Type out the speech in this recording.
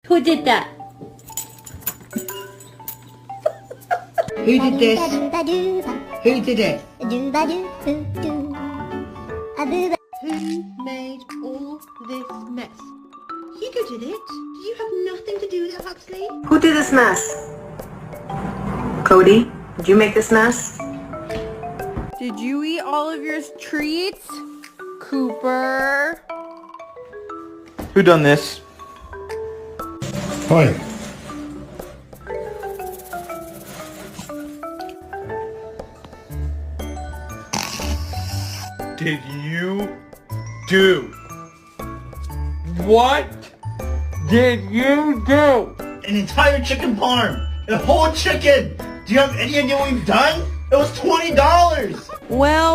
Who did that? Who did this? Who did it? Who Made all this mess? Hugo did it. Did you have nothing to do with it, Huxley? Who did this mess? Cody, did you make this mess? Did you eat all of your treats? Cooper? Who done this? Hi. Did you do? What did you do? An entire chicken parm! A whole chicken! Do you have any idea what we've done? It was $20! Well,